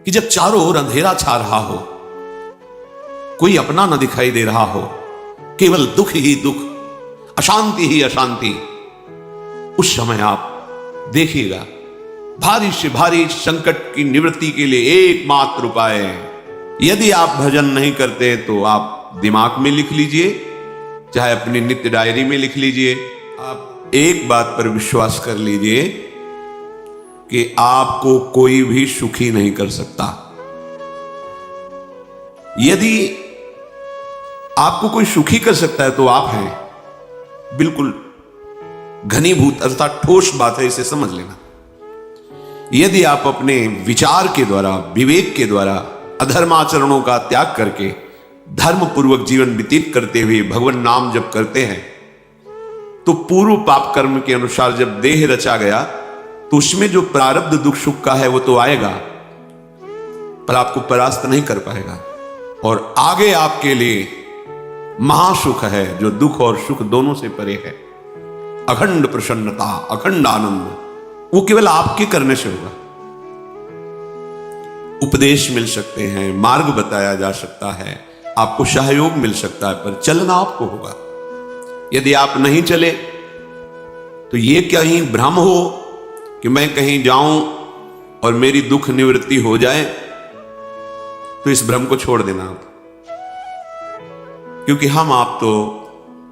कि जब चारों ओर अंधेरा छा रहा हो, कोई अपना न दिखाई दे रहा हो, केवल दुख ही दुख, अशांति ही अशांति, उस समय आप देखिएगा भारी से भारी संकट की निवृत्ति के लिए एकमात्र उपाय है। यदि आप भजन नहीं करते तो आप दिमाग में लिख लीजिए, चाहे अपनी नित्य डायरी में लिख लीजिए। आप एक बात पर विश्वास कर लीजिए कि आपको कोई भी सुखी नहीं कर सकता। यदि आपको कोई सुखी कर सकता है तो आप हैं। बिल्कुल घनीभूत अर्थात ठोस बात है, इसे समझ लेना। यदि आप अपने विचार के द्वारा, विवेक के द्वारा अधर्माचरणों का त्याग करके धर्म पूर्वक जीवन व्यतीत करते हुए भगवान नाम जप करते हैं, तो पूर्व पाप कर्म के अनुसार जब देह रचा गया तो उसमें जो प्रारब्ध दुख सुख का है वो तो आएगा, पर आपको परास्त नहीं कर पाएगा। और आगे आपके लिए महासुख है जो दुख और सुख दोनों से परे है। अखंड प्रसन्नता, अखंड आनंद, वो केवल आपके करने से होगा। उपदेश मिल सकते हैं, मार्ग बताया जा सकता है, आपको सहयोग मिल सकता है, पर चलना आपको होगा। यदि आप नहीं चले तो ये कहीं भ्रम हो कि मैं कहीं जाऊं और मेरी दुख निवृत्ति हो जाए, तो इस भ्रम को छोड़ देना आप, क्योंकि हम आप तो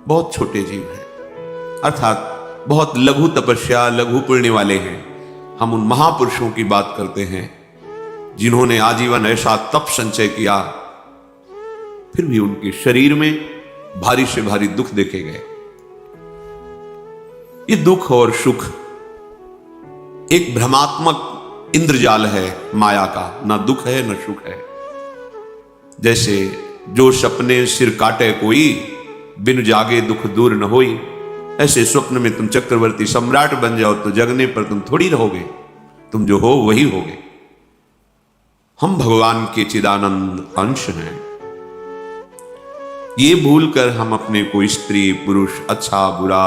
बहुत छोटे जीव हैं, अर्थात बहुत लघु तपस्या, लघु पुण्य वाले हैं। हम उन महापुरुषों की बात करते हैं जिन्होंने आजीवन ऐसा तप संचय किया, फिर भी उनके शरीर में भारी से भारी दुख देखे गए। ये दुख और सुख एक भ्रमात्मक इंद्रजाल है माया का, ना दुख है ना सुख है। जैसे जो सपने सिर काटे कोई, बिन जागे दुख दूर न होई, ऐसे स्वप्न में तुम चक्रवर्ती सम्राट बन जाओ तो जगने पर तुम थोड़ी रहोगे, तुम जो हो वही होगे। हम भगवान के चिदानंद अंश हैं। ये भूलकर हम अपने को स्त्री पुरुष, अच्छा बुरा,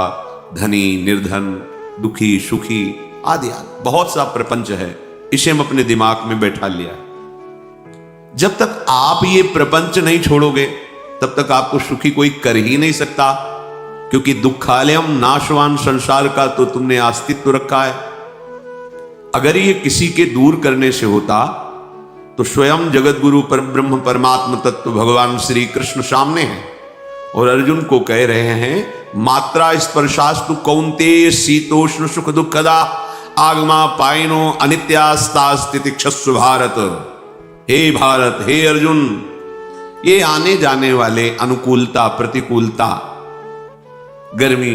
धनी निर्धन, दुखी सुखी आदि आदि बहुत सा प्रपंच है, इसे हम अपने दिमाग में बैठा लिया। जब तक आप ये प्रपंच नहीं छोड़ोगे तब तक आपको सुखी कोई कर ही नहीं सकता, क्योंकि दुखालयम नाशवान संसार का तो तुमने अस्तित्व रखा है। अगर ये किसी के दूर करने से होता तो स्वयं जगत गुरु पर ब्रह्म परमात्म तत्व भगवान श्री कृष्ण सामने हैं और अर्जुन को कह रहे हैं, मात्रा स्पर्शास्तु कौन्तेय शीतोष्ण सुख दुखदा आगमा पायनो अनित्यास्ता स्थितिक्षस्व भारत। हे भारत, हे अर्जुन, ये आने जाने वाले अनुकूलता प्रतिकूलता, गर्मी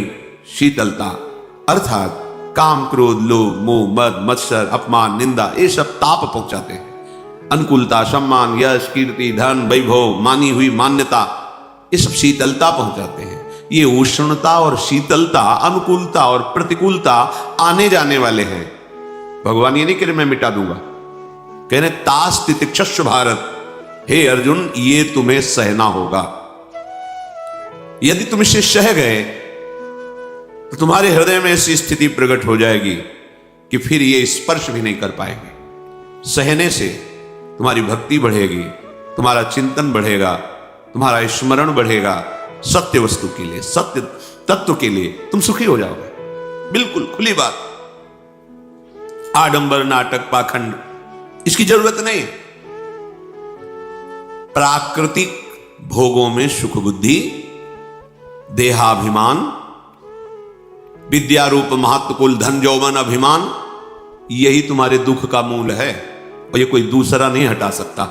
शीतलता, अर्थात काम क्रोध लोभ मोह मद मत्सर अपमान निंदा, ये सब ताप पहुंचाते हैं। अनुकूलता सम्मान यश कीर्ति धन वैभव मानी हुई मान्यता, ये सब शीतलता पहुंचाते हैं। ये उष्णता और शीतलता, अनुकूलता और प्रतिकूलता आने जाने वाले हैं। भगवान ये नहीं कह रहे मैं मिटा दूंगा, कह रहे तास्तितिक्षस्व भारत। हे अर्जुन, ये तुम्हें सहना होगा। यदि तुम इसे सह गए तो तुम्हारे हृदय में ऐसी स्थिति प्रकट हो जाएगी कि फिर ये स्पर्श भी नहीं कर पाएंगे। सहने से तुम्हारी भक्ति बढ़ेगी, तुम्हारा चिंतन बढ़ेगा, तुम्हारा स्मरण बढ़ेगा, सत्य वस्तु के लिए, सत्य तत्व के लिए तुम सुखी हो जाओगे। बिल्कुल खुली बात। आडंबर नाटक पाखंड इसकी जरूरत नहीं। प्राकृतिक भोगों में सुख बुद्धि, देहाभिमान, विद्यारूप महत्व कुल धन यौवन अभिमान, यही तुम्हारे दुख का मूल है और ये कोई दूसरा नहीं हटा सकता।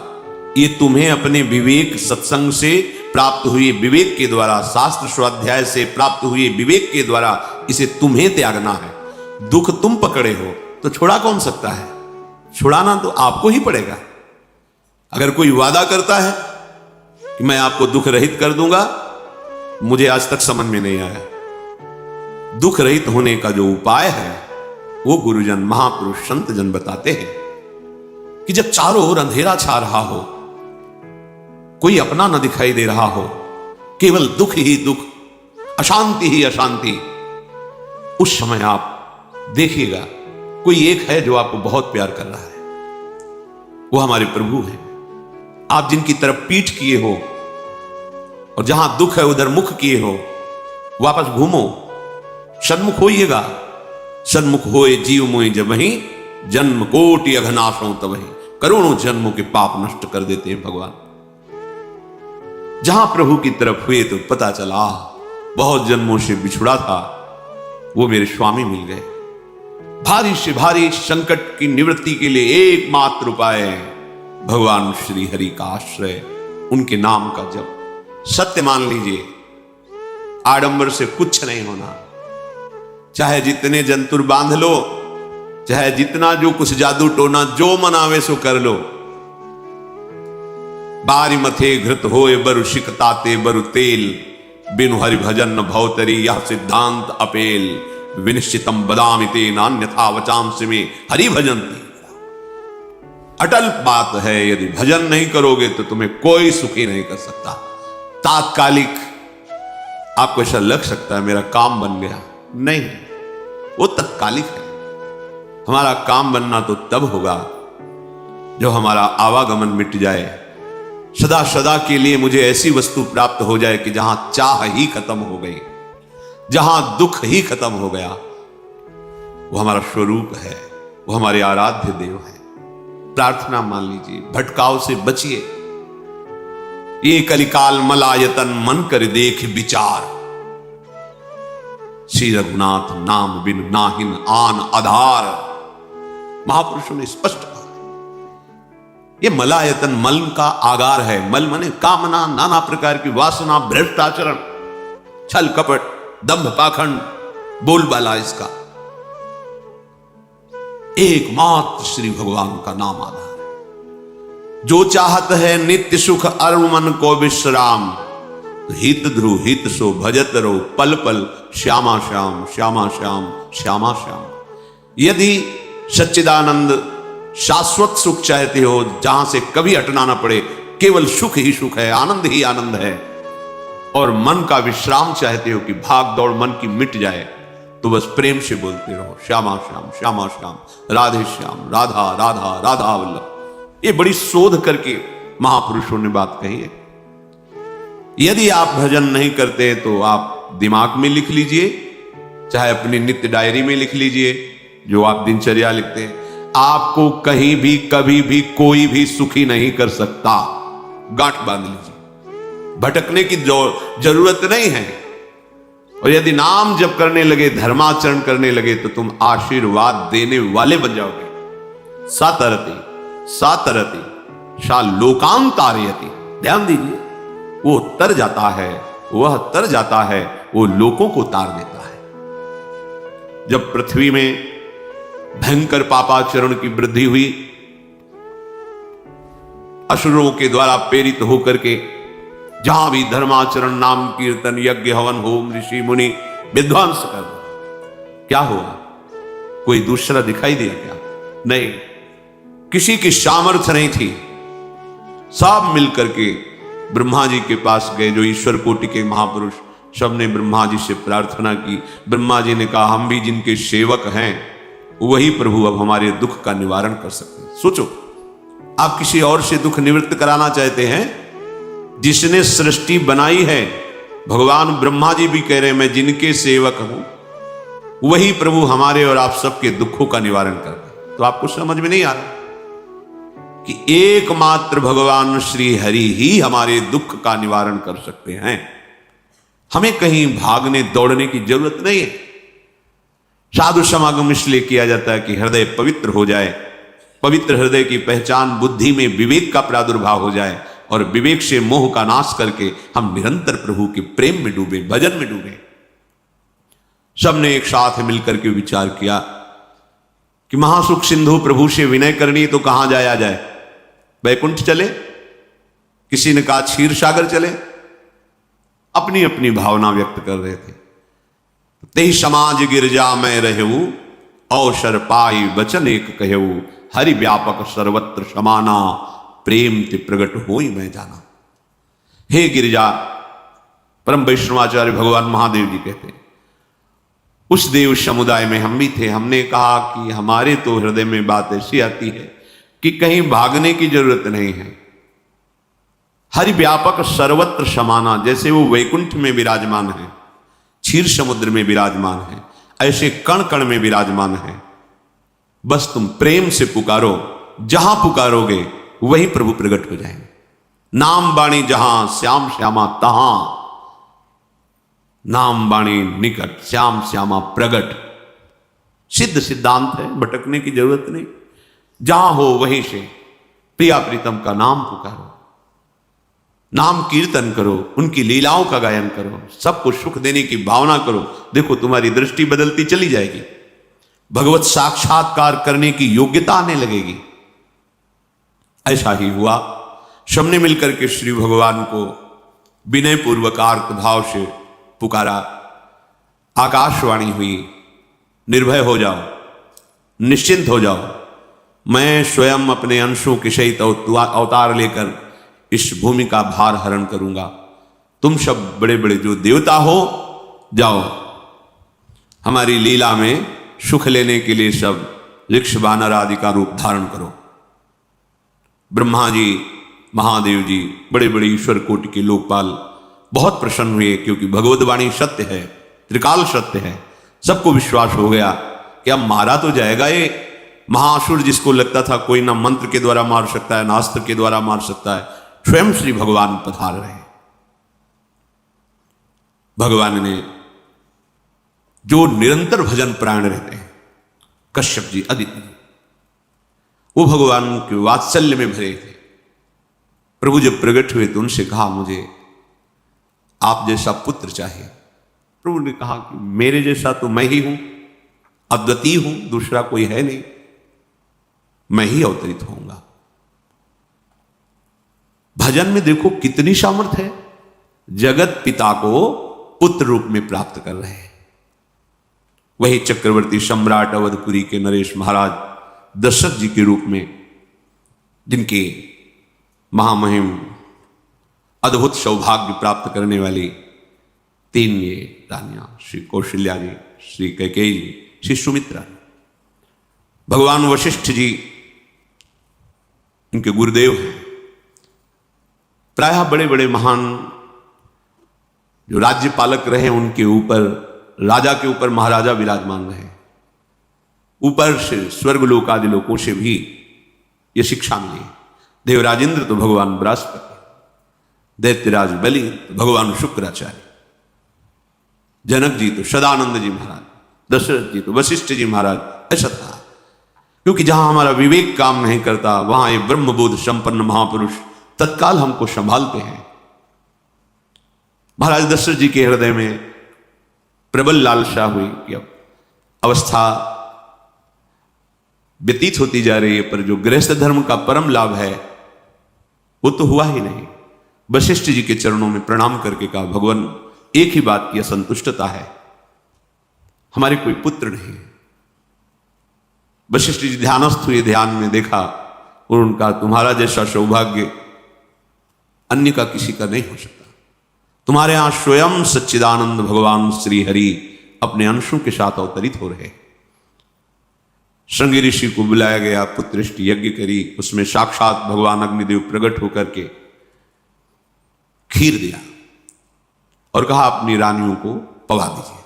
ये तुम्हें अपने विवेक सत्संग से प्राप्त हुए विवेक के द्वारा, शास्त्र स्वाध्याय से प्राप्त हुए विवेक के द्वारा इसे तुम्हें त्यागना है। दुख तुम पकड़े हो तो छुड़ा कौन सकता है? छुड़ाना तो आपको ही पड़ेगा। अगर कोई वादा करता है कि मैं आपको दुख रहित कर दूंगा, मुझे आज तक समझ में नहीं आया। दुख रहित होने का जो उपाय है वो गुरुजन महापुरुष संत जन बताते हैं कि जब चारों ओर अंधेरा छा रहा हो, कोई अपना न दिखाई दे रहा हो, केवल दुख ही दुख, अशांति ही अशांति, उस समय आप देखिएगा कोई एक है जो आपको बहुत प्यार कर रहा है। वो हमारे प्रभु हैं। आप जिनकी तरफ पीठ किए हो और जहां दुख है उधर मुख किए हो, वापस घूमो, सन्मुख होइएगा। सन्मुख होए जीव मोहि जब वही, जन्म कोटि अघनाशों तबहि। करोड़ों जन्मों के पाप नष्ट कर देते हैं भगवान। जहां प्रभु की तरफ हुए तो पता चला बहुत जन्मों से बिछुड़ा था, वो मेरे स्वामी मिल गए। भारी से भारी संकट की निवृत्ति के लिए एकमात्र उपाय है भगवान श्री हरि का आश्रय, उनके नाम का जप। सत्य मान लीजिए, आडंबर से कुछ नहीं होना। चाहे जितने जंतुर बांध लो, चाहे जितना जो कुछ जादू टोना जो मनावे सो कर लो। बारी मथे घृत होए बरु शिकताते बरु तेल, बिनु हरि भजन न भवतरी यह सिद्धांत अपेल। विनिश्चितम बदामिते नान्यथा वचांस में हरि भजंती। अटल बात है, यदि भजन नहीं करोगे तो तुम्हें कोई सुखी नहीं कर सकता। तात्कालिक आपको ऐसा लग सकता है मेरा काम बन गया, नहीं, वो तत्कालिक है। हमारा काम बनना तो तब होगा जो हमारा आवागमन मिट जाए, सदा सदा के लिए मुझे ऐसी वस्तु प्राप्त हो जाए कि जहां चाह ही खत्म हो गई, जहां दुख ही खत्म हो गया। वो हमारा स्वरूप है, वो हमारे आराध्य देव है। प्रार्थना मान लीजिए, भटकाव से बचिए। ये कलिकाल मलायतन मन कर देख विचार, श्री रघुनाथ नाम बिन नाहिन आन आधार। महापुरुषों ने स्पष्ट कहा ये मलायतन मल का आगार है। मल माने कामना, नाना प्रकार की वासना, भ्रष्ट आचरण, छल कपट, दंभ पाखंड, बोलबाला इसका एकमात्र श्री भगवान का नाम आधार है। जो चाहत है नित्य सुख अरुण मन को विश्राम, हित ध्रुव हित सो भजत रहो पल पल श्यामा श्याम श्यामा श्याम श्यामा श्याम। यदि सच्चिदानंद शाश्वत सुख चाहते हो, जहां से कभी हटना ना पड़े, केवल सुख ही सुख है, आनंद ही आनंद है, और मन का विश्राम चाहते हो कि भाग दौड़ मन की मिट जाए, तो बस प्रेम से बोलते रहो श्यामा श्याम श्यामा श्याम, राधे श्याम, राधा राधा राधा वल्लभ। ये बड़ी शोध करके महापुरुषों ने बात कही है। यदि आप भजन नहीं करते तो आप दिमाग में लिख लीजिए, चाहे अपनी नित्य डायरी में लिख लीजिए, जो आप दिनचर्या लिखते हैं। आपको कहीं भी कभी भी कोई भी सुखी नहीं कर सकता। गांठ बांध लीजिए, भटकने की जरूरत नहीं है। और यदि नाम जप करने लगे, धर्माचरण करने लगे, तो तुम आशीर्वाद देने वाले बन जाओगे। सातरति सातरति सा लोकांतारयति। ध्यान दीजिए, वो तर जाता है, वह तर जाता है, वो लोकों को तार देता है। जब पृथ्वी में भयंकर पापाचरण की वृद्धि हुई, असुरों के द्वारा प्रेरित होकर के जहां भी धर्माचरण, नाम कीर्तन, यज्ञ, हवन, होम, ऋषि मुनि विध्वंस कर दो, क्या हुआ? कोई दूसरा दिखाई दिया क्या? नहीं, किसी की सामर्थ्य नहीं थी। सब मिलकर के ब्रह्मा जी के पास गए, जो ईश्वर कोटि के महापुरुष, सबने ब्रह्मा जी से प्रार्थना की। ब्रह्मा जी ने कहा हम भी जिनके सेवक हैं, वही प्रभु अब हमारे दुख का निवारण कर सकते हैं। सोचो, आप किसी और से दुख निवृत्त कराना चाहते हैं? जिसने सृष्टि बनाई है, भगवान ब्रह्मा जी भी कह रहे हैं मैं जिनके सेवक हूं, वही प्रभु हमारे और आप सबके दुखों का निवारण करते। तो आपको समझ में नहीं आ रहा कि एकमात्र भगवान श्री हरि ही हमारे दुख का निवारण कर सकते हैं। हमें कहीं भागने दौड़ने की जरूरत नहीं है। साधु समागम इसलिए किया जाता है कि हृदय पवित्र हो जाए। पवित्र हृदय की पहचान बुद्धि में विवेक का प्रादुर्भाव हो जाए, और विवेक से मोह का नाश करके हम निरंतर प्रभु के प्रेम में डूबे, भजन में डूबे। सबने एक साथ मिलकर के विचार किया कि महासुख सिंधु प्रभु से विनय करनी तो कहां जाया जाए? वैकुंठ चले, किसी ने कहा क्षीर सागर चले। अपनी अपनी भावना व्यक्त कर रहे थे। तेहि समाज गिरजा में रहू, अवसर पाई वचन एक कहू, हरि व्यापक सर्वत्र समाना, प्रेम ते प्रगट होई मैं जाना। हे गिरिजा, परम वैष्णवाचार्य भगवान महादेव जी कहते हैं, उस देव समुदाय में हम भी थे। हमने कहा कि हमारे तो हृदय में बात ऐसी आती है कि कहीं भागने की जरूरत नहीं है। हरि व्यापक सर्वत्र समाना, जैसे वो वैकुंठ में विराजमान है, क्षीर समुद्र में विराजमान है, ऐसे कण कण में विराजमान है। बस तुम प्रेम से पुकारो, जहां पुकारोगे वहीं प्रभु प्रकट हो जाएंगे। नाम बाणी जहां श्याम श्यामा तहां, नाम बाणी निकट श्याम श्यामा प्रगट। सिद्ध सिद्धांत है, भटकने की जरूरत नहीं। जहां हो वहीं से प्रिया प्रीतम का नाम पुकारो, नाम कीर्तन करो, उनकी लीलाओं का गायन करो, सबको सुख देने की भावना करो। देखो तुम्हारी दृष्टि बदलती चली जाएगी, भगवत साक्षात्कार करने की योग्यता आने लगेगी। ऐसा ही हुआ। सबने मिलकर के श्री भगवान को विनय पूर्वक आर्त भाव से पुकारा। आकाशवाणी हुई, निर्भय हो जाओ, निश्चिंत हो जाओ, मैं स्वयं अपने अंशों के सहित अवतार लेकर इस भूमि का भार हरण करूंगा। तुम सब बड़े बड़े जो देवता हो, जाओ हमारी लीला में सुख लेने के लिए सब ऋक्ष वानर आदि का रूप धारण करो। ब्रह्मा जी, महादेव जी, बड़े बड़े ईश्वर कोटि के लोकपाल बहुत प्रसन्न हुए, क्योंकि भगवत वाणी सत्य है, त्रिकाल सत्य है। सबको विश्वास हो गया कि अब मारा तो जाएगा ये महासुर, जिसको लगता था कोई ना मंत्र के द्वारा मार सकता है, ना अस्त्र के द्वारा मार सकता है। स्वयं श्री भगवान पधार रहे। भगवान ने जो निरंतर भजन प्राण रहते हैं, कश्यप जी, अदिति, वो भगवान के वात्सल्य में भरे थे। प्रभु जब प्रकट हुए तो उनसे कहा, मुझे आप जैसा पुत्र चाहिए। प्रभु ने कहा कि मेरे जैसा तो मैं ही हूं, अद्वितीय हूं, दूसरा कोई है नहीं, मैं ही अवतरित होऊंगा। भजन में देखो कितनी सामर्थ्य है। जगत पिता को पुत्र रूप में प्राप्त कर रहे हैं। वही चक्रवर्ती सम्राट अवधपुरी के नरेश महाराज दशरथ जी के रूप में, जिनके महामहिम अद्भुत सौभाग्य प्राप्त करने वाली तीन ये रानियां, श्री कौशल्या जी, श्री कैकेयी जी, श्री सुमित्रा। भगवान वशिष्ठ जी इनके गुरुदेव हैं। प्रायः बड़े बड़े महान जो राज्य पालक रहे, उनके ऊपर, राजा के ऊपर महाराजा विराजमान रहे। ऊपर से स्वर्गलोक आदि लोकों से भी ये शिक्षा मिली। देवराजेंद्र तो भगवान बृहस्पति, दैत्यराज बलि तो भगवान शुक्राचार्य, जनक जी तो सदानंद जी महाराज, दशरथ जी तो वशिष्ठ जी महाराज। ऐसा था, क्योंकि जहां हमारा विवेक काम नहीं करता, वहां ये ब्रह्मबोध संपन्न महापुरुष तत्काल हमको संभालते हैं। महाराज दशरथ जी के हृदय में प्रबल लालसा हुई कि अब अवस्था व्यतीत होती जा रही है, पर जो गृहस्थ धर्म का परम लाभ है वो तो हुआ ही नहीं। वशिष्ठ जी के चरणों में प्रणाम करके कहा, भगवान एक ही बात की असंतुष्टता है, हमारे कोई पुत्र नहीं। वशिष्ठ जी ध्यानस्थ हुए, ध्यान में देखा और उनका, तुम्हारा जैसा सौभाग्य अन्य का किसी का नहीं हो सकता। तुम्हारे यहां स्वयं सच्चिदानंद भगवान श्री हरि अपने अंशों के साथ अवतरित हो रहे। श्रृंगी ऋषि को बुलाया गया, पुत्रष्टि यज्ञ करी, उसमें साक्षात भगवान अग्निदेव प्रकट होकर के खीर दिया और कहा अपनी रानियों को पवा दीजिए।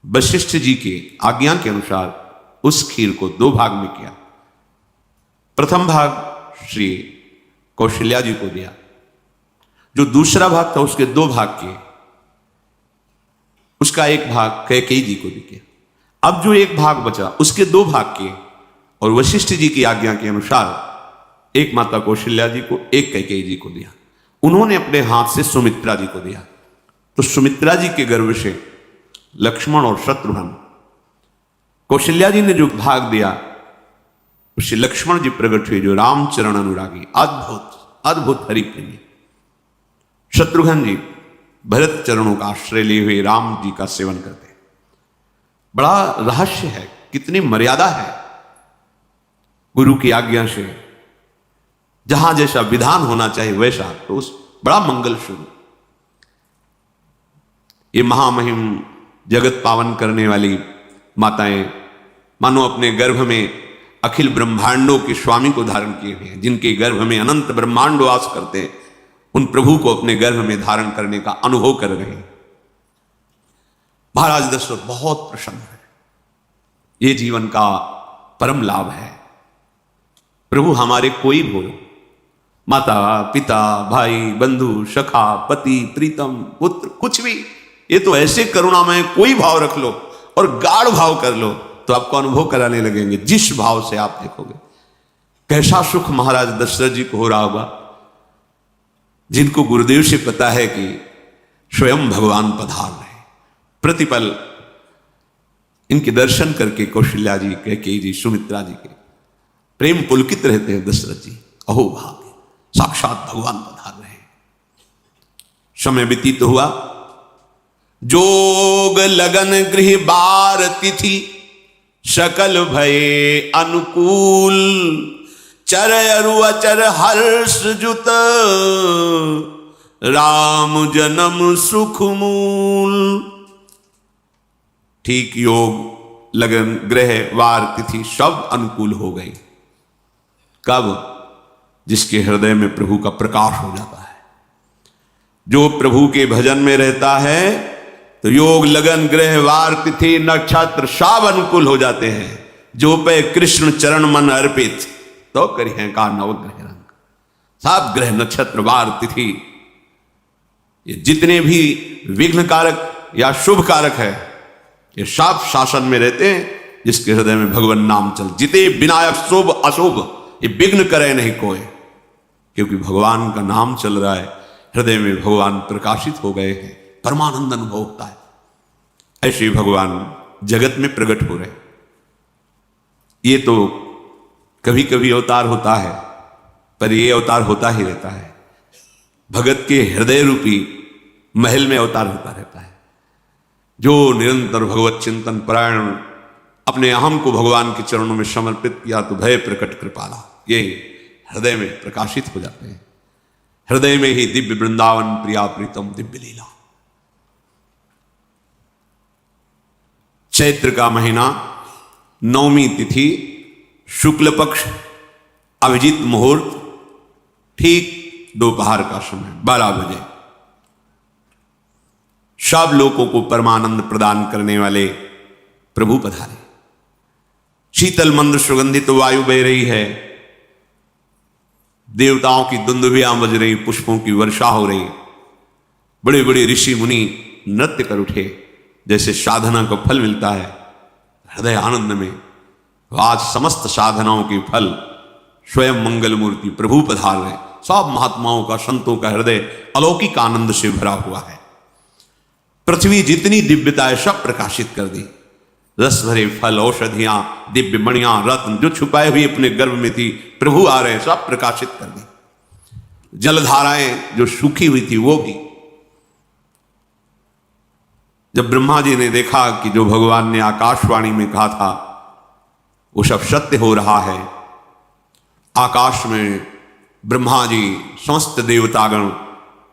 वशिष्ठ जी के आज्ञा के अनुसार उस खीर को दो भाग में किया। प्रथम भाग श्री कौशल्या जी को दिया, जो दूसरा भाग था उसके दो भाग किए, उसका एक भाग कैकेयी जी को दिया। अब जो एक भाग बचा उसके दो भाग किए और वशिष्ठ जी की आज्ञा के अनुसार एक माता कौशल्या जी को, एक कैकेयी जी को दिया। उन्होंने अपने हाथ से सुमित्रा जी को दिया। तो सुमित्रा जी के गर्भ से लक्ष्मण और शत्रुघ्न, कौशल्या जी ने जो भाग दिया उससे लक्ष्मण जी प्रकट हुए, जो रामचरण अनुरागी, अद्भुत अद्भुत हरिप्रेमी। शत्रुघ्न जी भरत चरणों का आश्रय लिए हुए राम जी का सेवन करते हैं। बड़ा रहस्य है, कितनी मर्यादा है गुरु की आज्ञा से। जहां जैसा विधान होना चाहिए वैसा, तो उस बड़ा मंगल शुरू। ये महामहिम जगत पावन करने वाली माताएं मानो अपने गर्भ में अखिल ब्रह्मांडों के स्वामी को धारण किए हुए हैं, जिनके गर्भ में अनंत ब्रह्मांड वास करते हैं, उन प्रभु को अपने गर्भ में धारण करने का अनुभव कर रहे हैं। महाराज दशरथ बहुत प्रसन्न है। ये जीवन का परम लाभ है। प्रभु हमारे कोई भी हो, माता पिता भाई बंधु सखा पति प्रीतम पुत्र, कुछ भी, ये तो ऐसे करुणामय कोई भाव रख लो और गाढ़ भाव कर लो तो आपको अनुभव कराने लगेंगे। जिस भाव से आप देखोगे कैसा सुख महाराज दशरथ जी को हो रहा होगा, जिनको गुरुदेव से पता है कि स्वयं भगवान पधार रहे। प्रतिपल इनके दर्शन करके कौशल्या जी, कैकेयी जी, सुमित्रा जी के प्रेम पुलकित रहते हैं। दशरथ जी अहो भाग्य, साक्षात भगवान पधार रहे। समय व्यतीत हुआ, जोग लगन गृह बार तिथि सकल भये अनुकूल, चर अरु अचर हर्ष जुत राम जन्म सुख मूल। ठीक योग लगन ग्रह वार तिथि सब अनुकूल हो गई। कब? जिसके हृदय में प्रभु का प्रकाश हो जाता है। जो प्रभु के भजन में रहता है तो योग लगन ग्रह वार तिथि नक्षत्र सब अनुकूल हो जाते हैं। जो पे कृष्ण चरण मन अर्पित तो करिए का नवग्रह रंग। सब ग्रह नक्षत्र वार तिथि ये जितने भी विघ्न कारक या शुभ कारक है, ये सब शासन में रहते हैं। जिसके हृदय में भगवान नाम चल, जिते विनायक शुभ अशुभ ये विघ्न करे नहीं कोई, क्योंकि भगवान का नाम चल रहा है, हृदय में भगवान प्रकाशित हो गए हैं, परमानंद अनुभव होता है। ऐसे भगवान जगत में प्रकट हो रहे। ये तो कभी कभी अवतार होता है, पर ये अवतार होता ही रहता है। भगत के हृदय रूपी महल में अवतार होता रहता है। जो निरंतर भगवत चिंतन परायण अपने अहम को भगवान के चरणों में समर्पित किया तो भय प्रकट कृपाला, ये हृदय में प्रकाशित हो जाते हैं। हृदय में ही दिव्य वृंदावन प्रिया प्रीतम दिव्य लीला। चैत्र का महीना, नवमी तिथि, शुक्ल पक्ष, अभिजीत मुहूर्त, ठीक दोपहर का समय 12 बजे। सब लोगों को परमानंद प्रदान करने वाले प्रभु पधारे। शीतल मंद सुगंधित वायु बह रही है। देवताओं की दुंदुभियां बज रही, पुष्पों की वर्षा हो रही। बड़े बड़े ऋषि मुनि नृत्य कर उठे, जैसे साधना को फल मिलता है हृदय आनंद में। आज समस्त साधनाओं के फल स्वयं मंगल मूर्ति प्रभु पधार रहे। सब महात्माओं का, संतों का हृदय अलौकिक आनंद से भरा हुआ है। पृथ्वी जितनी दिव्यता है सब प्रकाशित कर दी। रस भरे फल, औषधियां, दिव्य मणियां, रत्न जो छुपाए हुए अपने गर्भ में थी, प्रभु आ रहे, सब प्रकाशित कर दी। जलधाराएं जो सूखी हुई थी वो भी। जब ब्रह्मा जी ने देखा कि जो भगवान ने आकाशवाणी में कहा था वो सब सत्य हो रहा है, आकाश में ब्रह्मा जी समस्त देवतागण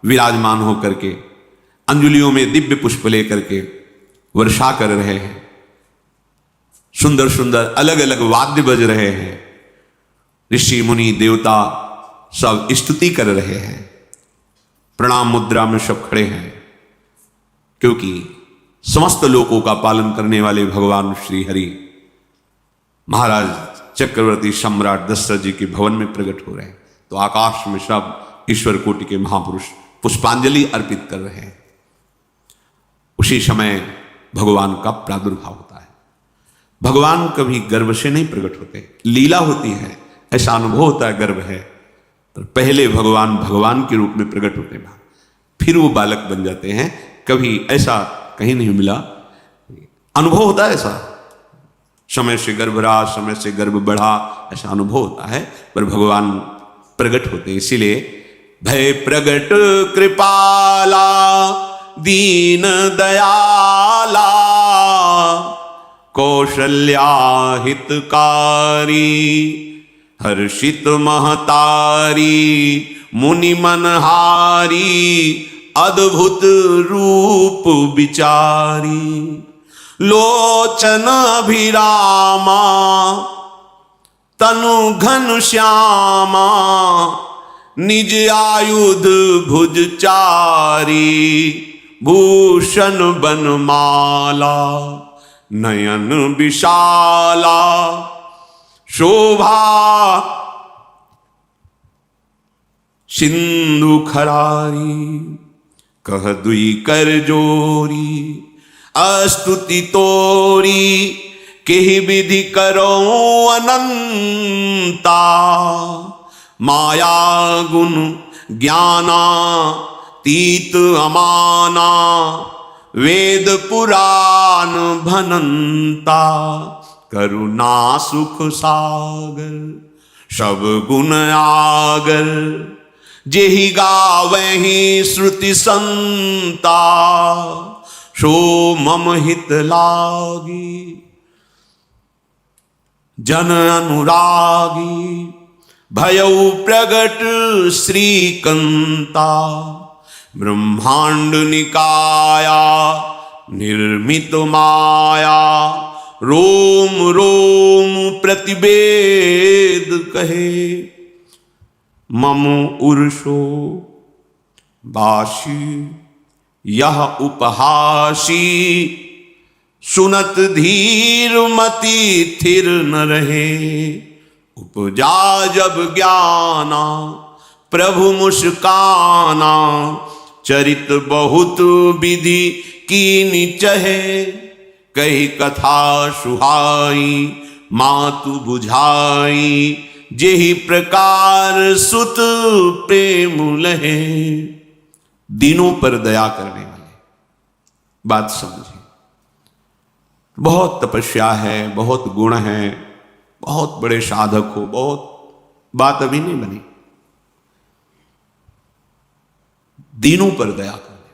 विराजमान होकर के अंजलियों में दिव्य पुष्प लेकर के वर्षा कर रहे हैं। सुंदर सुंदर अलग अलग वाद्य बज रहे हैं। ऋषि मुनि देवता सब स्तुति कर रहे हैं। प्रणाम मुद्रा में सब खड़े हैं, क्योंकि समस्त लोकों का पालन करने वाले भगवान श्री हरि महाराज चक्रवर्ती सम्राट दशरथ जी के भवन में प्रकट हो रहे हैं। तो आकाश में सब ईश्वर कोटि के महापुरुष पुष्पांजलि अर्पित कर रहे हैं। उसी समय भगवान का प्रादुर्भाव होता है। भगवान कभी गर्भ से नहीं प्रकट होते, लीला होती है, ऐसा अनुभव होता है गर्भ है। तो पहले भगवान भगवान के रूप में प्रकट होते हैं, फिर वो बालक बन जाते हैं। कभी ऐसा कहीं नहीं मिला, अनुभव होता है ऐसा। समय से गर्भ रहा, समय से गर्भ बढ़ा, ऐसा अनुभव होता है। पर भगवान प्रकट होते हैं। इसीलिए भय प्रगट कृपाला दीन दयाला कौशल्या हितकारी हर्षित महतारी मुनि मनहारी अद्भुत रूप विचारी लोचन अभिरामा तनु घन श्यामा निज आयुध भुज चारी भूषण बनमाला नयन विशाला शोभा सिंधु खरारी कह दुई कर जोरी अस्तुति तोरी केहि विधि करो अनंता माया गुण ज्ञाना तीत अमाना वेद पुराण भनंता करुणा सुख सागर सब गुण आगर जेहि गावहि श्रुति संता सो मम हित लागी जन अनुरागी भयउ प्रगट श्रीकंता ब्रह्मांड निकाया निर्मित माया रोम रोम प्रतिवेद कहे मम उर्षो बाशी यह उपहासी सुनत धीर मति थिर न रहे उपजा जब ज्ञाना प्रभु मुस्काना चरित बहुत विधि कीनि चहे कही कथा सुहाई मातु बुझाई जेहि प्रकार सुत प्रेम लहे। दीनों पर दया करने वाले, बात समझिए। बहुत तपस्या है, बहुत गुण है, बहुत बड़े साधक हो, बहुत बात अभी नहीं बनी। दीनों पर दया करने वाले।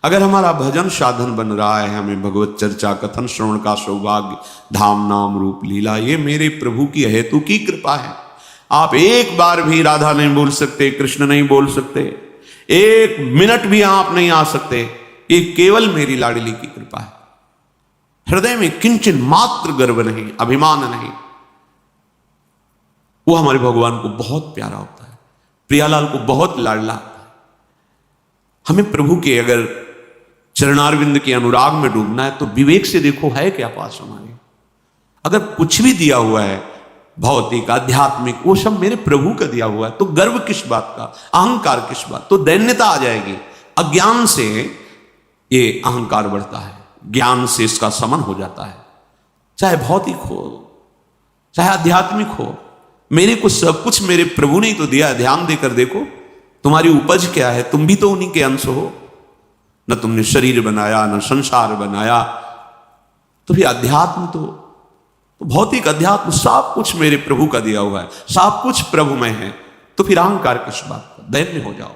अगर हमारा भजन साधन बन रहा है, हमें भगवत चर्चा कथन श्रवण का सौभाग्य, धाम नाम रूप लीला, ये मेरे प्रभु की हेतु की कृपा है। आप एक बार भी राधा नहीं बोल सकते, कृष्ण नहीं बोल सकते, एक मिनट भी आप नहीं आ सकते, ये केवल मेरी लाडली की कृपा है। हृदय में किंचन मात्र गर्व नहीं, अभिमान नहीं। वो हमारे भगवान को बहुत प्यारा होता है, प्रियालाल को बहुत लाडला होता है। हमें प्रभु के अगर चरणारविंद के अनुराग में डूबना है तो विवेक से देखो है क्या पास हमारे। अगर कुछ भी दिया हुआ है भौतिक आध्यात्मिक, वो सब मेरे प्रभु का दिया हुआ है, तो गर्व किस बात का, अहंकार किस बात, तो दैन्यता आ जाएगी। अज्ञान से ये अहंकार बढ़ता है, ज्ञान से इसका समन हो जाता है। चाहे भौतिक हो चाहे आध्यात्मिक हो, मेरे को सब कुछ मेरे प्रभु ने तो दिया है। ध्यान देकर देखो तुम्हारी उपज क्या है, तुम भी तो उन्हीं के अंश हो। न तुमने शरीर बनाया, न संसार बनाया, तो फिर अध्यात्म तो भौतिक अध्यात्म सब कुछ मेरे प्रभु का दिया हुआ है, सब कुछ प्रभु में है, तो फिर अहंकार किस बात का, दैन्य हो जाओ।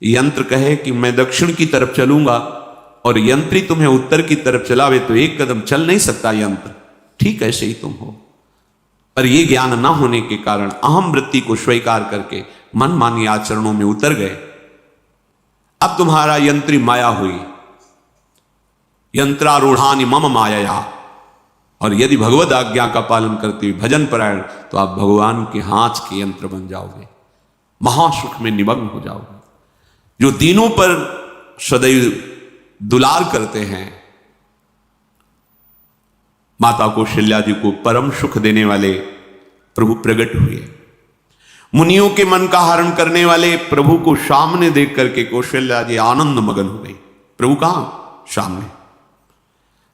यंत्र कहे कि मैं दक्षिण की तरफ चलूंगा और यंत्री तुम्हें उत्तर की तरफ चलावे तो एक कदम चल नहीं सकता यंत्र, ठीक ऐसे ही तुम हो। पर यह ज्ञान ना होने के कारण अहम वृत्ति को स्वीकार करके मनमानी आचरणों में उतर गए। अब तुम्हारा यंत्री माया हुई, यंत्रारूढ़ानि मम माया। और यदि भगवद आज्ञा का पालन करते हुए भजन परायण, तो आप भगवान के हाथ के यंत्र बन जाओगे, महासुख में निमग्न हो जाओगे। जो दीनों पर सदैव दुलार करते हैं, माता कौशल्या जी को परम सुख देने वाले प्रभु प्रकट हुए। मुनियों के मन का हरण करने वाले प्रभु को सामने देख करके कौशल्या जी आनंद मगन हो गई। प्रभु कहां? सामने।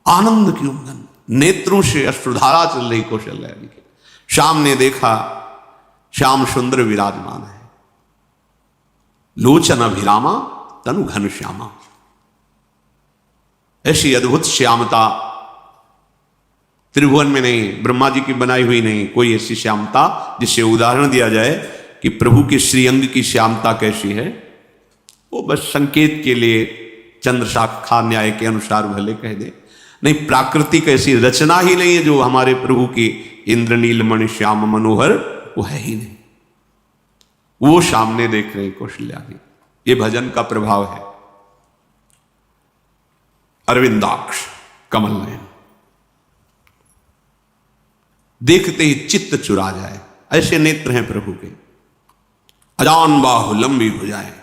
आनंद की उमंग, नेत्रों से अश्रुधारा चल रही कौशल्या जी के सामने देखा श्याम सुंदर विराजमान है। लोचन अभिरामा तनु घन श्यामा, ऐसी अद्भुत श्यामता त्रिभुवन में नहीं, ब्रह्मा जी की बनाई हुई नहीं कोई ऐसी श्यामता जिससे उदाहरण दिया जाए कि प्रभु के श्रीअंग की श्यामता कैसी है। वो बस संकेत के लिए चंद्र शाखा न्याय के अनुसार भले कह दे, नहीं प्राकृतिक ऐसी रचना ही नहीं है जो हमारे प्रभु की इंद्रनील मणि श्याम मनोहर, वो है ही नहीं। वो सामने देख रहे कौशल्या जी, ये भजन का प्रभाव है। अरविंदाक्ष कमल नयन, देखते ही चित्त चुरा जाए, ऐसे नेत्र हैं प्रभु के, अजान बाहु लंबी हो जाए।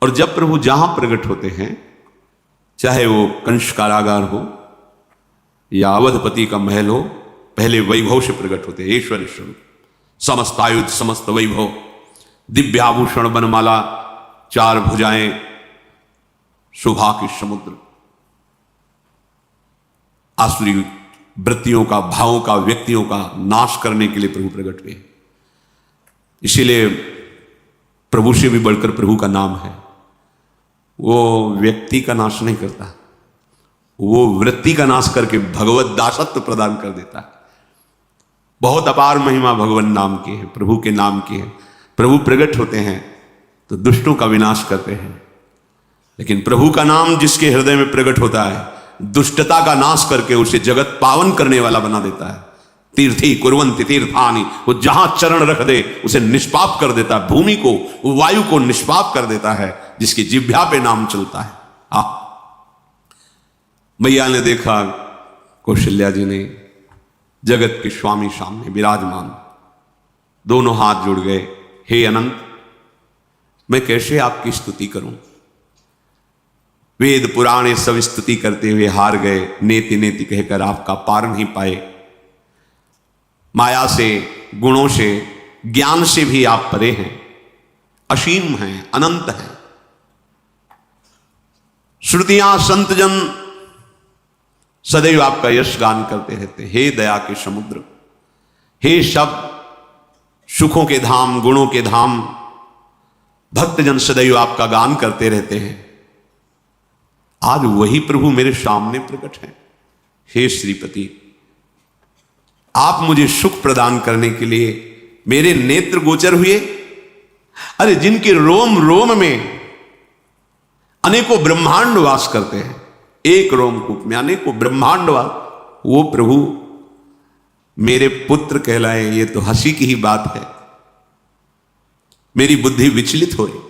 और जब प्रभु जहां प्रकट होते हैं, चाहे वो कंस कारागार हो या अवधपति का महल हो, पहले वैभव से प्रकट होते हैं। ईश्वर स्वरूप, समस्त आयुध, समस्त वैभव, दिव्याभूषण, बनमाला, 4 भुजाएं, शोभा के समुद्र, आसुरी वृत्तियों का, भावों का, व्यक्तियों का नाश करने के लिए प्रभु प्रकट हुए। इसीलिए प्रभु से भी बढ़कर प्रभु का नाम है। वो व्यक्ति का नाश नहीं करता, वो वृत्ति का नाश करके भगवत दासत्व प्रदान कर देता है। बहुत अपार महिमा भगवान नाम की है, प्रभु के नाम की है। प्रभु प्रकट होते हैं तो दुष्टों का विनाश करते हैं, लेकिन प्रभु का नाम जिसके हृदय में प्रकट होता है, दुष्टता का नाश करके उसे जगत पावन करने वाला बना देता है। तीर्थी कुर्वन्ति तीर्थानि, वो जहां चरण रख दे उसे निष्पाप कर देता है। भूमि को, वायु को निष्पाप कर देता है, जिसकी जिह्वा पे नाम चलता है। मैया ने देखा, कौशल्या जी ने, जगत के स्वामी सामने विराजमान, दोनों हाथ जुड़ गए। हे अनंत, मैं कैसे आपकी स्तुति करूं? वेद पुराणे सब स्तुति करते हुए हार गए, नेति नेति कहकर आपका पार नहीं पाए। माया से, गुणों से, ज्ञान से भी आप परे हैं, असीम हैं, अनंत हैं। श्रुतियां, संतजन सदैव आपका यश गान करते रहते। हे दया के समुद्र, हे शब्द, सुखों के धाम, गुणों के धाम, भक्तजन सदैव आपका गान करते रहते हैं। आज वही प्रभु मेरे सामने प्रकट हैं। हे श्रीपति, आप मुझे सुख प्रदान करने के लिए मेरे नेत्र गोचर हुए। अरे जिनके रोम रोम में अनेकों ब्रह्मांड वास करते हैं, एक रोमकूप में अनेकों ब्रह्मांड वास, वो प्रभु मेरे पुत्र कहलाए, ये तो हंसी की ही बात है। मेरी बुद्धि विचलित हो रही।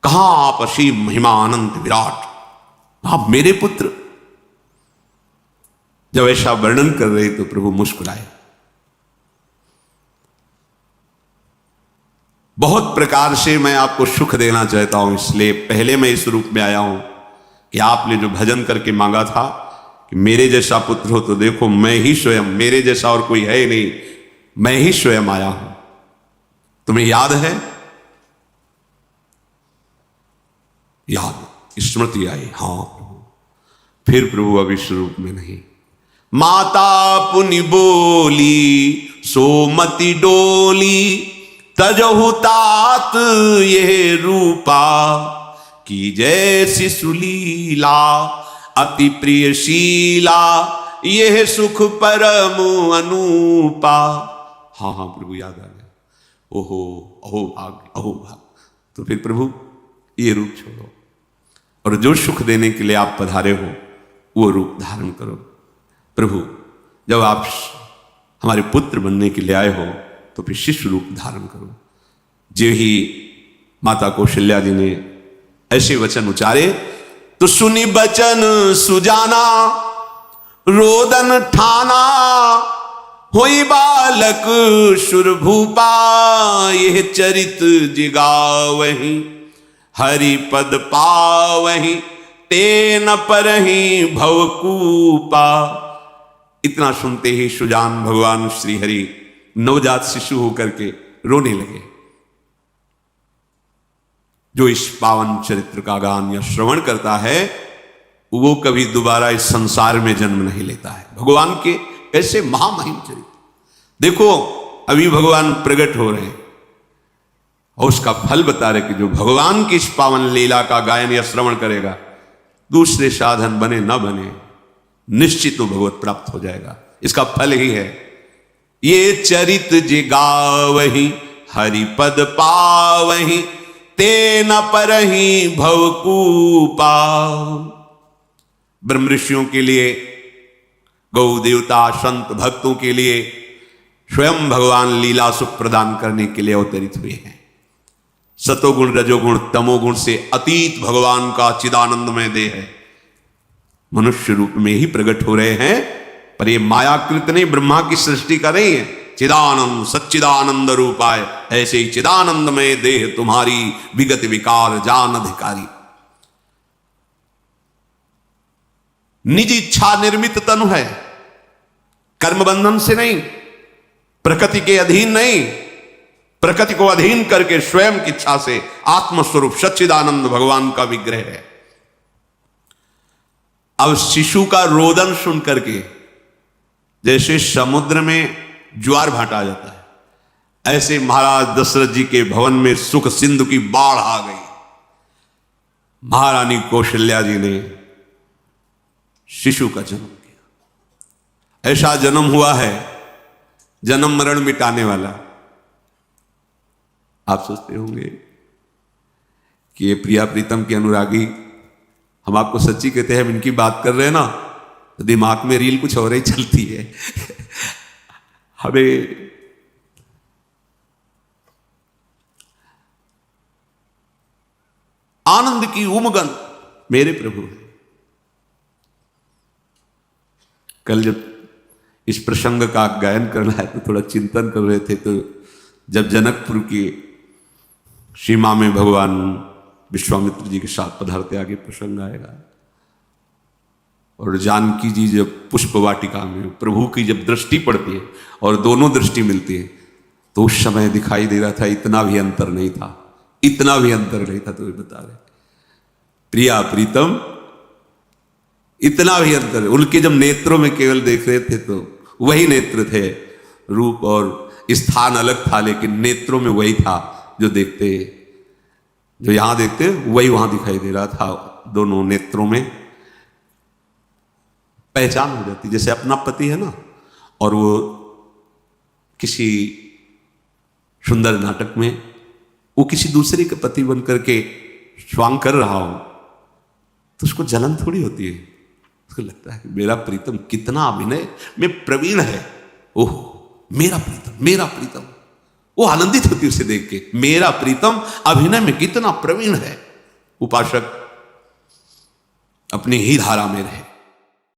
कहां आप असीम महिमा अनंत विराट, आप मेरे पुत्र। जब ऐसा वर्णन कर रहे तो प्रभु मुस्कुराए। बहुत प्रकार से मैं आपको सुख देना चाहता हूं, इसलिए पहले मैं इस रूप में आया हूं कि आपने जो भजन करके मांगा था कि मेरे जैसा पुत्र हो, तो देखो मैं ही स्वयं, मेरे जैसा और कोई है नहीं, मैं ही स्वयं आया हूं। तुम्हें याद है? याद, स्मृति आई। हां प्रभु। फिर प्रभु अब इस रूप में नहीं। माता पुनि बोली सोमति डोली, तजहु तात ये रूपा, की जैसी सुलीला अति प्रियशीला, यह सुख परम अनूपा। हाँ हाँ प्रभु याद आ गया। ओहो, अहो भाग, अहो भाग। तो फिर प्रभु ये रूप छोड़ो और जो सुख देने के लिए आप पधारे हो वो रूप धारण करो। प्रभु जब आप हमारे पुत्र बनने के लिए आए हो तो फिर शिष्य रूप धारण करो। जो ही माता कौशल्या जी ने ऐसे वचन उचारे तो सुनी बचन सुजाना, रोदन ठाना, होई बालक सुरभूपा, यह चरित जिगावहि, हरि पद पावहि, तेन परहि भवकूपा। इतना सुनते ही सुजान भगवान श्री हरि नवजात शिशु होकर के रोने लगे। जो इस पावन चरित्र का गान या श्रवण करता है वो कभी दोबारा इस संसार में जन्म नहीं लेता है। भगवान के ऐसे महामहिम चरित्र देखो, अभी भगवान प्रकट हो रहे हैं और उसका फल बता रहे कि जो भगवान की इस पावन लीला का गायन या श्रवण करेगा, दूसरे साधन बने न बने, निश्चित वो भगवत प्राप्त हो जाएगा। इसका फल ही है ये चरित जिगावहि, हरि पद पावहि, तेन परहि भवकूपा। ब्रह्म ऋषियों के लिए, गौ देवता, संत भक्तों के लिए स्वयं भगवान लीला सुख प्रदान करने के लिए अवतरित हुए हैं। सतोगुण, रजोगुण, तमोगुण से अतीत भगवान का चिदानंदमय देह है, मनुष्य रूप में ही प्रकट हो रहे हैं पर ये मायाकृत नहीं, ब्रह्मा की सृष्टि का नहीं है। चिदानंद सच्चिदानंद रूपाय, ऐसे ही चिदानंद में देह तुम्हारी, विगत विकार जान अधिकारी। निज इच्छा निर्मित तनु है, कर्म बंधन से नहीं, प्रकृति के अधीन नहीं, प्रकृति को अधीन करके स्वयं की इच्छा से आत्मस्वरूप सच्चिदानंद भगवान का विग्रह है। अब शिशु का रोदन सुन करके जैसे समुद्र में ज्वार भाटा आ जाता है, ऐसे महाराज दशरथ जी के भवन में सुख सिंधु की बाढ़ आ गई। महारानी कौशल्या जी ने शिशु का जन्म किया। ऐसा जन्म हुआ है जन्म मरण मिटाने वाला। आप सोचते होंगे कि ये प्रिया प्रीतम के अनुरागी, हम आपको सच्ची कहते हैं, हम इनकी बात कर रहे हैं ना तो दिमाग में रील कुछ और ही चलती है। हमें आनंद की उमगन मेरे प्रभु है। कल जब इस प्रसंग का गायन करना है तो थोड़ा चिंतन कर रहे थे, तो जब जनकपुर की सीमा में भगवान विश्वामित्र जी के साथ पधारते, आगे प्रसंग आएगा, और जानकी जी जब पुष्प वाटिका में प्रभु की जब दृष्टि पड़ती है और दोनों दृष्टि मिलती है, तो उस समय दिखाई दे रहा था इतना भी अंतर नहीं था, इतना भी अंतर नहीं था। तो ये बता रहे प्रिया प्रीतम, इतना भी अंतर, उनके जब नेत्रों में केवल देख रहे थे तो वही नेत्र थे, रूप और स्थान अलग था, लेकिन नेत्रों में वही था जो देखते, जो यहां देखते वही वहां दिखाई दे रहा था। दोनों नेत्रों में पहचान हो जाती, जैसे अपना पति है ना, और वो किसी सुंदर नाटक में वो किसी दूसरे के पति बन करके स्वांग कर रहा हो तो उसको जलन थोड़ी होती है, उसको लगता है कि मेरा प्रीतम कितना अभिनय में प्रवीण है, ओह मेरा प्रीतम, मेरा प्रीतम। वो आनंदित होती है उसे देख के, मेरा प्रीतम अभिनय में कितना प्रवीण है। उपासक अपनी ही धारा में रहे।